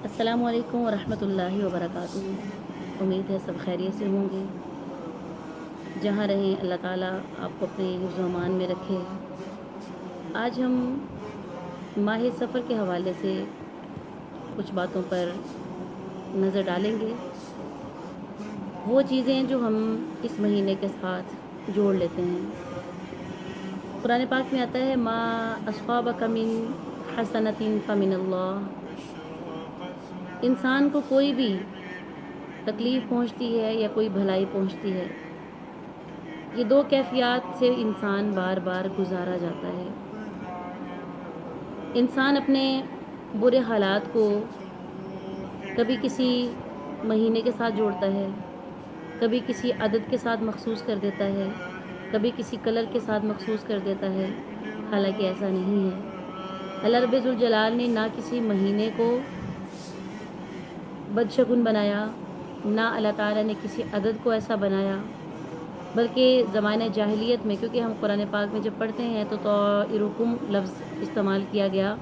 السلام علیکم ورحمۃ اللہ وبرکاتہ۔ امید ہے سب خیریت سے ہوں گے۔ جہاں رہیں اللہ تعالیٰ آپ کو اپنے حفظ و امان میں رکھے۔ آج ہم ماہ سفر کے حوالے سے کچھ باتوں پر نظر ڈالیں گے، وہ چیزیں جو ہم اس مہینے کے ساتھ جوڑ لیتے ہیں۔ قرآن پاک میں آتا ہے ما اصابک من حسنۃ فمن اللہ۔ انسان کو کوئی بھی تکلیف پہنچتی ہے یا کوئی بھلائی پہنچتی ہے، یہ دو کیفیات سے انسان بار بار گزارا جاتا ہے۔ انسان اپنے برے حالات کو کبھی کسی مہینے کے ساتھ جوڑتا ہے، کبھی کسی عدد کے ساتھ مخصوص کر دیتا ہے، کبھی کسی کلر کے ساتھ مخصوص کر دیتا ہے، حالانکہ ایسا نہیں ہے۔ اللہ رب ذوالجلال نے نہ کسی مہینے کو بدشگن بنایا، نہ اللہ تعالیٰ نے کسی عدد کو ایسا بنایا، بلکہ زمانہ جاہلیت میں، کیونکہ ہم قرآن پاک میں جب پڑھتے ہیں تو طائرکم لفظ استعمال کیا گیا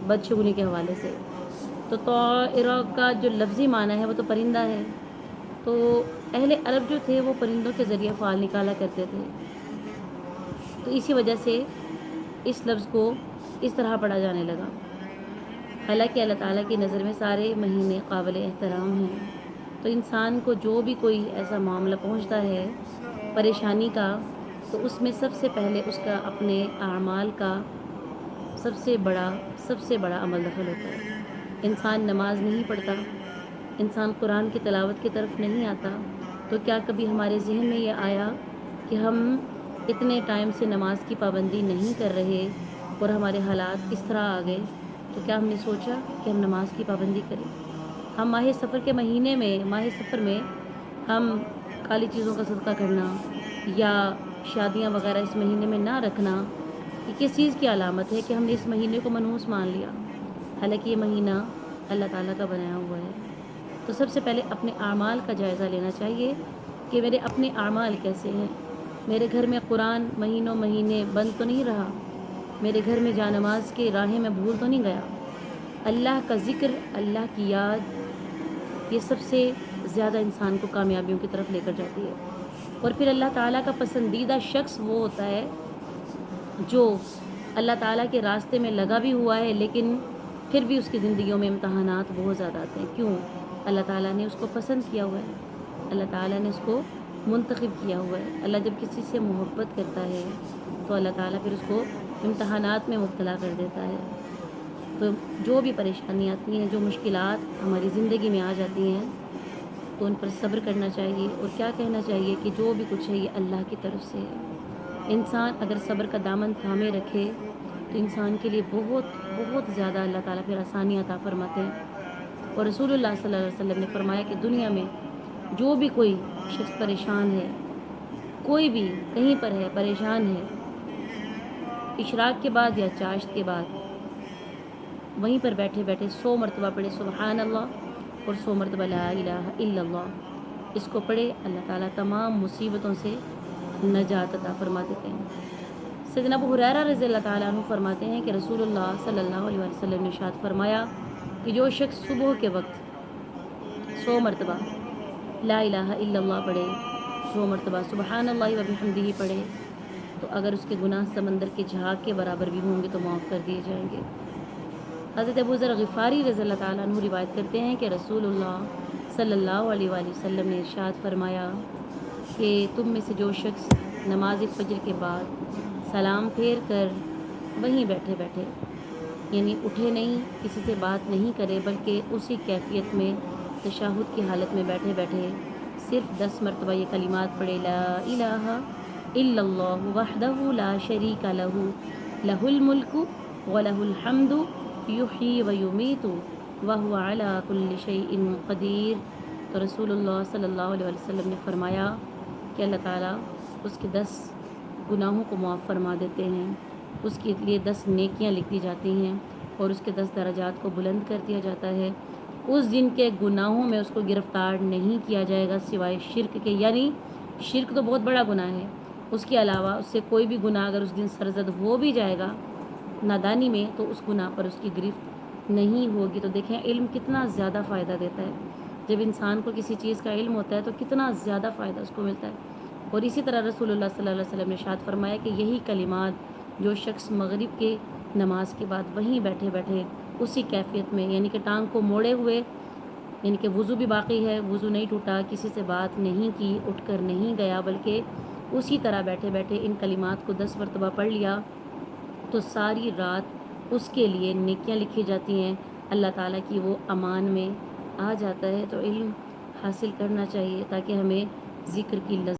بدشگنی کے حوالے سے۔ تو طائرہ کا جو لفظی معنی ہے وہ تو پرندہ ہے، تو اہل عرب جو تھے وہ پرندوں کے ذریعے فعال نکالا کرتے تھے، تو اسی وجہ سے اس لفظ کو اس طرح پڑھا جانے لگا۔ حالانکہ اللہ تعالیٰ کی نظر میں سارے مہینے قابل احترام ہیں۔ تو انسان کو جو بھی کوئی ایسا معاملہ پہنچتا ہے پریشانی کا، تو اس میں سب سے پہلے اس کا اپنے اعمال کا سب سے بڑا عمل دخل ہوتا ہے۔ انسان نماز نہیں پڑھتا، انسان قرآن کی تلاوت کی طرف نہیں آتا، تو کیا کبھی ہمارے ذہن میں یہ آیا کہ ہم اتنے ٹائم سے نماز کی پابندی نہیں کر رہے اور ہمارے حالات اس طرح آ گئے، تو کیا ہم نے سوچا کہ ہم نماز کی پابندی کریں؟ ہم ماہ سفر کے مہینے میں، ماہ سفر میں ہم کالی چیزوں کا صدقہ کرنا یا شادیاں وغیرہ اس مہینے میں نہ رکھنا، یہ کس چیز کی علامت ہے کہ ہم نے اس مہینے کو منحوس مان لیا، حالانکہ یہ مہینہ اللہ تعالیٰ کا بنایا ہوا ہے۔ تو سب سے پہلے اپنے اعمال کا جائزہ لینا چاہیے کہ میرے اپنے اعمال کیسے ہیں۔ میرے گھر میں قرآن مہینے بند تو نہیں رہا، میرے گھر میں جانماز کے راہیں میں بھول تو نہیں گیا۔ اللہ کا ذکر، اللہ کی یاد، یہ سب سے زیادہ انسان کو کامیابیوں کی طرف لے کر جاتی ہے۔ اور پھر اللہ تعالیٰ کا پسندیدہ شخص وہ ہوتا ہے جو اللہ تعالیٰ کے راستے میں لگا بھی ہوا ہے، لیکن پھر بھی اس کی زندگیوں میں امتحانات بہت زیادہ آتے ہیں۔ کیوں؟ اللہ تعالیٰ نے اس کو پسند کیا ہوا ہے، اللہ تعالیٰ نے اس کو منتخب کیا ہوا ہے۔ اللہ جب کسی سے محبت کرتا ہے تو اللہ تعالیٰ پھر اس کو امتحانات میں مبتلا کر دیتا ہے۔ تو جو بھی پریشانی آتی ہیں، جو مشکلات ہماری زندگی میں آ جاتی ہیں، تو ان پر صبر کرنا چاہیے اور کیا کہنا چاہیے کہ جو بھی کچھ ہے یہ اللہ کی طرف سے ہے۔ انسان اگر صبر کا دامن تھامے رکھے تو انسان کے لیے بہت زیادہ اللہ تعالیٰ پھر آسانی عطا فرماتے ہیں۔ اور رسول اللہ صلی اللہ علیہ وسلم نے فرمایا کہ دنیا میں جو بھی کوئی شخص پریشان ہے، کوئی بھی کہیں پر ہے پریشان ہے، اشراق کے بعد یا چاشت کے بعد وہیں پر بیٹھے بیٹھے 100 مرتبہ پڑھے سبحان اللہ اور 100 مرتبہ لا الہ الا اللہ، اس کو پڑھے، اللہ تعالیٰ تمام مصیبتوں سے نجات عطا فرما دیتے ہیں۔ سیدنا ابو ہریرہ رضی اللہ تعالیٰ عنہ فرماتے ہیں کہ رسول اللہ صلی اللہ علیہ وسلم نے ارشاد فرمایا کہ جو شخص صبح کے وقت 100 مرتبہ لا الہ الا اللہ پڑھے، 100 مرتبہ سبحان اللہ و بحمدہ پڑھے، تو اگر اس کے گناہ سمندر کے جھاگ کے برابر بھی ہوں گے تو معاف کر دیے جائیں گے۔ حضرت ابو ذر غفاری رضی اللہ تعالیٰ عنہ روایت کرتے ہیں کہ رسول اللہ صلی اللہ علیہ وآلہ وسلم نے ارشاد فرمایا کہ تم میں سے جو شخص نماز فجر کے بعد سلام پھیر کر وہیں بیٹھے بیٹھے، یعنی اٹھے نہیں، کسی سے بات نہیں کرے، بلکہ اسی کیفیت میں تشہد کی حالت میں بیٹھے بیٹھے صرف 10 مرتبہ یہ کلمات پڑھے، لا الہ الا اللہ وحدہ لا شریک لہ لہ الملک ولہ الحمد یحیی و یمیت وہو علی کل شیء قدیر۔ تو رسول اللہ صلی اللہ علیہ وسلم نے فرمایا کہ اللہ تعالیٰ اس کے 10 گناہوں کو معاف فرما دیتے ہیں، اس کے لیے 10 نیکیاں لکھ دی جاتی ہیں اور اس کے 10 درجات کو بلند کر دیا جاتا ہے۔ اس دن کے گناہوں میں اس کو گرفتار نہیں کیا جائے گا سوائے شرک کے، یعنی شرک تو بہت بڑا گناہ ہے، اس کے علاوہ اس سے کوئی بھی گناہ اگر اس دن سرزد ہو بھی جائے گا نادانی میں، تو اس گناہ پر اس کی گرفت نہیں ہوگی تو دیکھیں علم کتنا زیادہ فائدہ دیتا ہے. جب انسان کو کسی چیز کا علم ہوتا ہے تو کتنا زیادہ فائدہ اس کو ملتا ہے. اور اسی طرح رسول اللہ صلی اللہ علیہ وسلم نے ارشاد فرمایا کہ یہی کلمات جو شخص مغرب کے نماز کے بعد وہیں بیٹھے بیٹھے اسی کیفیت میں، یعنی کہ ٹانگ کو موڑے ہوئے، یعنی کہ وضو بھی باقی ہے، وضو نہیں ٹوٹا، کسی سے بات نہیں کی، اٹھ کر نہیں گیا، بلکہ اسی طرح بیٹھے بیٹھے ان کلمات کو 10 مرتبہ پڑھ لیا تو ساری رات اس کے لیے نیکیاں لکھی جاتی ہیں، اللہ تعالیٰ کی وہ امان میں آ جاتا ہے. تو علم حاصل کرنا چاہیے تاکہ ہمیں ذکر کی لذت